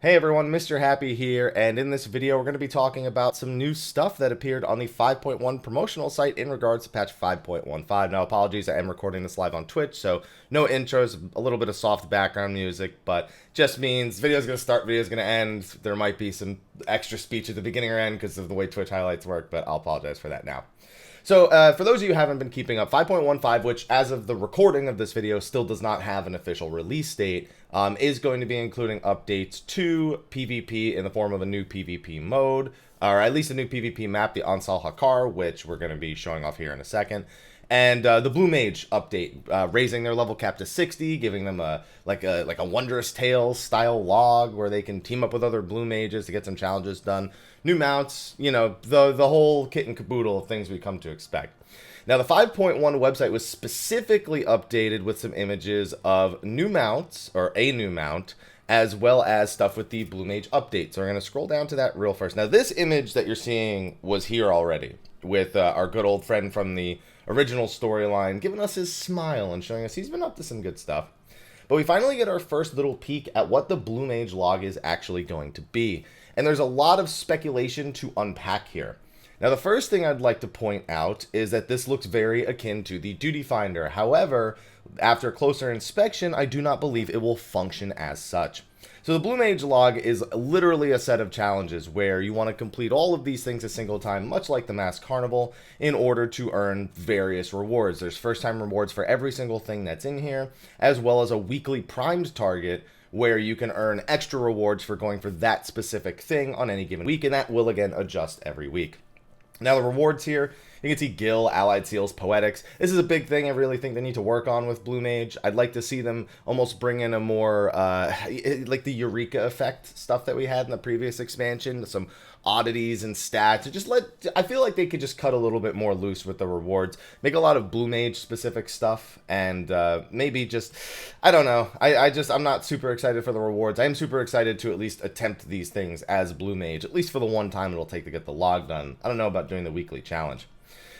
Hey everyone, Mr. Happy here, and in this video we're going to be talking about some new stuff that appeared on the 5.1 promotional site in regards to patch 5.15. Now apologies, I am recording this live on Twitch, so no intros, a little bit of soft background music, but just means video's going to start, video's going to end. There might be some extra speech at the beginning or end because of the way Twitch highlights work, but I'll apologize for that now. So, for those of you who haven't been keeping up, 5.15, which as of the recording of this video still does not have an official release date, is going to be including updates to PvP in the form of a new PvP mode, or at least a new PvP map, the Ansal Hakar, which we're going to be showing off here in a second. And the Blue Mage update, raising their level cap to 60, giving them a Wondrous Tales style log where they can team up with other Blue Mages to get some challenges done. New mounts, you know, the whole kit and caboodle of things we come to expect. Now, the 5.1 website was specifically updated with some images of new mounts, or a new mount, as well as stuff with the Blue Mage update. So we're going to scroll down to that real first. Now, this image that you're seeing was here already with our good old friend from the original storyline giving us his smile and showing us he's been up to some good stuff. But we finally get our first little peek at what the Blue Mage log is actually going to be. And there's a lot of speculation to unpack here. Now, the first thing I'd like to point out is that this looks very akin to the Duty Finder. However, after closer inspection, I do not believe it will function as such. So the Blue Mage log is literally a set of challenges where you want to complete all of these things a single time, much like the Masked Carnival, in order to earn various rewards. There's first-time rewards for every single thing that's in here, as well as a weekly primed target where you can earn extra rewards for going for that specific thing on any given week, and that will again adjust every week. Now, the rewards here, you can see Gil, Allied Seals, Poetics. This is a big thing I really think they need to work on with Blue Mage. I'd like to see them almost bring in a more, like the Eureka effect stuff that we had in the previous expansion, some oddities and stats. I feel like they could just cut a little bit more loose with the rewards, make a lot of Blue Mage specific stuff, and maybe just, I don't know. I'm not super excited for the rewards. I am super excited to at least attempt these things as Blue Mage, at least for the one time it'll take to get the log done. I don't know about doing the weekly challenge.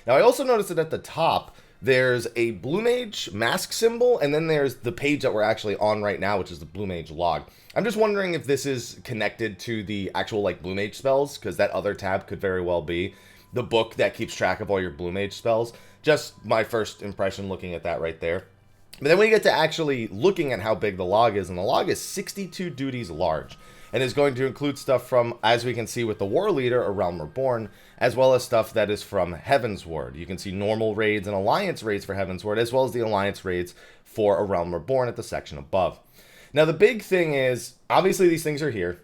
Now, I also noticed that at the top, there's a Blue Mage mask symbol, and then there's the page that we're actually on right now, which is the Blue Mage log. I'm just wondering if this is connected to the actual, like, Blue Mage spells, because that other tab could very well be the book that keeps track of all your Blue Mage spells. Just my first impression looking at that right there. But then we get to actually looking at how big the log is, and the log is 62 duties large, and is going to include stuff from, as we can see with the War Leader, A Realm Reborn, as well as stuff that is from Heavensward. You can see normal raids and Alliance raids for Heavensward, as well as the Alliance raids for A Realm Reborn at the section above. Now, the big thing is, obviously these things are here.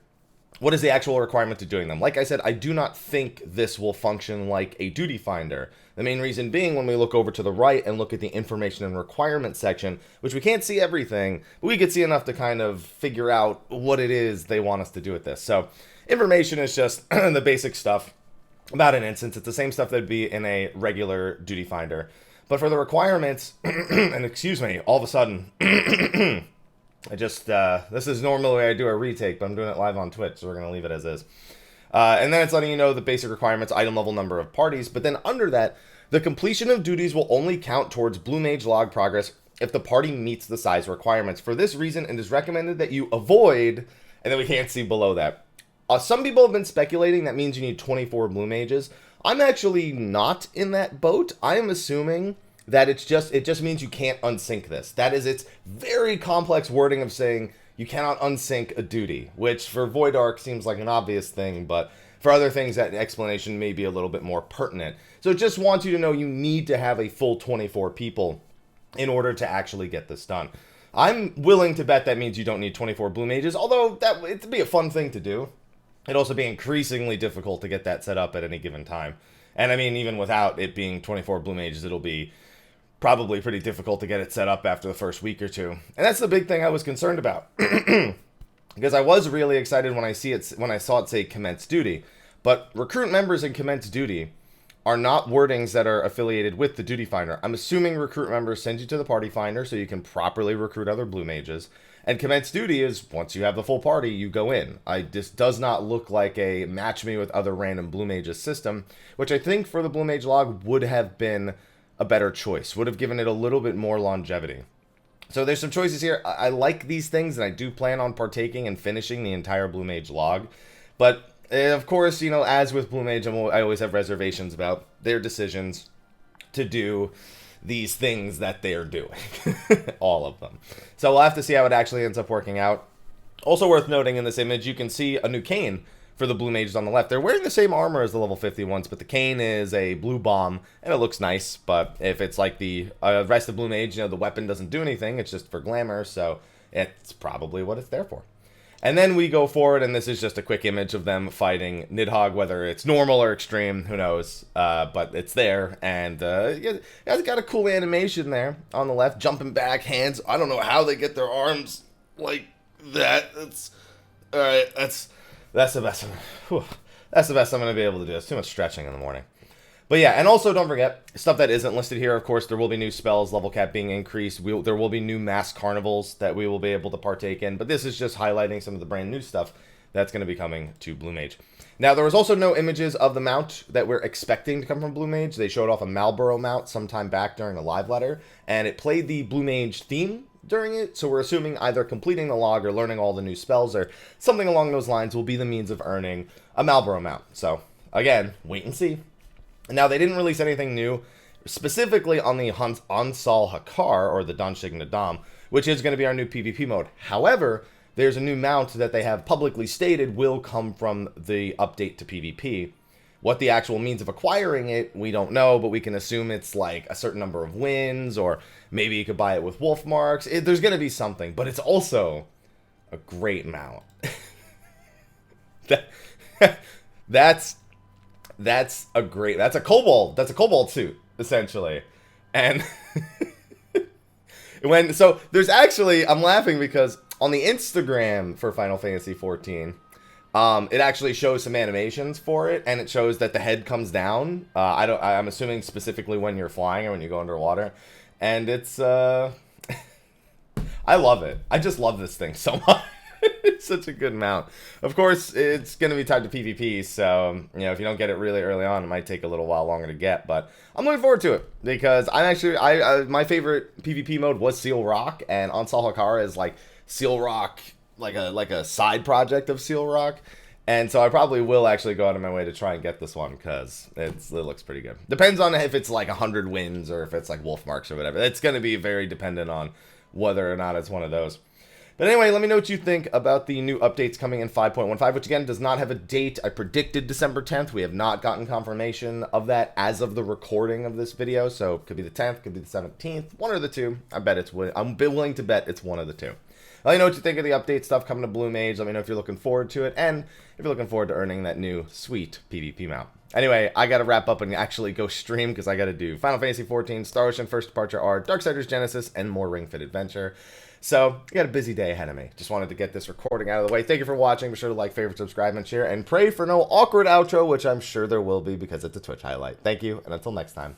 What is the actual requirement to doing them? Like I said, I do not think this will function like a Duty Finder. The main reason being, when we look over to the right and look at the information and requirements section, which we can't see everything, but we can see enough to kind of figure out what it is they want us to do with this. So, information is just the basic stuff about an instance. It's the same stuff that'd be in a regular Duty Finder. But for the requirements, and excuse me, all of a sudden, this is normally I do a retake, but I'm doing it live on Twitch, so we're going to leave it as is. And then it's letting you know the basic requirements, item level, number of parties. But then under that, the completion of duties will only count towards Blue Mage log progress if the party meets the size requirements. For this reason, it is recommended that you avoid, and then we can't see below that. Some people have been speculating that means you need 24 Blue Mages. I'm actually not in that boat. I am assuming that it just means you can't unsync this. That is its very complex wording of saying you cannot unsync a duty, which for Void Ark seems like an obvious thing, but for other things that explanation may be a little bit more pertinent. So it just wants you to know you need to have a full 24 people in order to actually get this done. I'm willing to bet that means you don't need 24 Blue Mages, although it'd be a fun thing to do. It'd also be increasingly difficult to get that set up at any given time. And I mean, even without it being 24 Blue Mages, it'll be probably pretty difficult to get it set up after the first week or two. And that's the big thing I was concerned about. Because I was really excited when I saw it say commence duty. But recruit members and commence duty are not wordings that are affiliated with the Duty Finder. I'm assuming recruit members send you to the Party Finder so you can properly recruit other Blue Mages. And commence duty is once you have the full party, you go in. This does not look like a match me with other random Blue Mages system, which I think for the Blue Mage log would have been a better choice, would have given it a little bit more longevity. So there's some choices here. I like these things, and I do plan on partaking and finishing the entire Blue Mage log. But, of course, you know, as with Blue Mage, I always have reservations about their decisions to do these things that they're doing. All of them. So we'll have to see how it actually ends up working out. Also worth noting in this image, you can see a new cane for the Blue Mages on the left. They're wearing the same armor as the level 50 ones, but the cane is a blue bomb, and it looks nice. But if it's like the rest of Blue Mage, you know, the weapon doesn't do anything. It's just for glamour, so it's probably what it's there for. And then we go forward, and this is just a quick image of them fighting Nidhogg, whether it's normal or extreme, who knows. But it's there, and it's got a cool animation there on the left, jumping back, hands. I don't know how they get their arms like that. That's all right. That's the best. That's the best I'm going to be able to do. It's too much stretching in the morning. But yeah, and also don't forget, stuff that isn't listed here, of course, there will be new spells, level cap being increased. There will be new mass carnivals that we will be able to partake in. But this is just highlighting some of the brand new stuff that's going to be coming to Blue Mage. Now, there was also no images of the mount that we're expecting to come from Blue Mage. They showed off a Marlboro mount sometime back during a live letter, and it played the Blue Mage theme during it, so we're assuming either completing the log or learning all the new spells or something along those lines will be the means of earning a Marlboro mount. So, again, wait and see. Now, they didn't release anything new, specifically on the Ansal Hakar, or the Danshig Nadam, which is going to be our new PvP mode. However, there's a new mount that they have publicly stated will come from the update to PvP. What the actual means of acquiring it, we don't know, but we can assume it's like a certain number of wins, or maybe you could buy it with wolf marks. There's going to be something, but it's also a great mount. That's a kobold suit, essentially. And there's actually, I'm laughing because on the Instagram for Final Fantasy XIV, it actually shows some animations for it, and it shows that the head comes down. I'm assuming specifically when you're flying or when you go underwater, and it's I love it. I just love this thing so much. It's such a good mount. Of course, it's going to be tied to PvP, so you know, if you don't get it really early on, it might take a little while longer to get. But I'm looking forward to it because my favorite PvP mode was Seal Rock, and Ansal Hakar is like Seal Rock, like a side project of Seal Rock. And so I probably will actually go out of my way to try and get this one because it looks pretty good. Depends on if it's like 100 wins or if it's like wolf marks or whatever. It's going to be very dependent on whether or not it's one of those. But anyway, let me know what you think about the new updates coming in 5.15, which again does not have a date. I predicted December 10th. We have not gotten confirmation of that as of the recording of this video. So it could be the 10th, could be the 17th, one or the two. I'm willing to bet it's one of the two. Let me know what you think of the update stuff coming to Blue Mage. Let me know if you're looking forward to it, and if you're looking forward to earning that new sweet PvP mount. Anyway, I gotta wrap up and actually go stream because I gotta do Final Fantasy XIV, Star Ocean First Departure R, Darksiders Genesis, and more Ring Fit Adventure. So, I got a busy day ahead of me. Just wanted to get this recording out of the way. Thank you for watching. Be sure to like, favorite, subscribe, and share. And pray for no awkward outro, which I'm sure there will be because it's a Twitch highlight. Thank you, and until next time.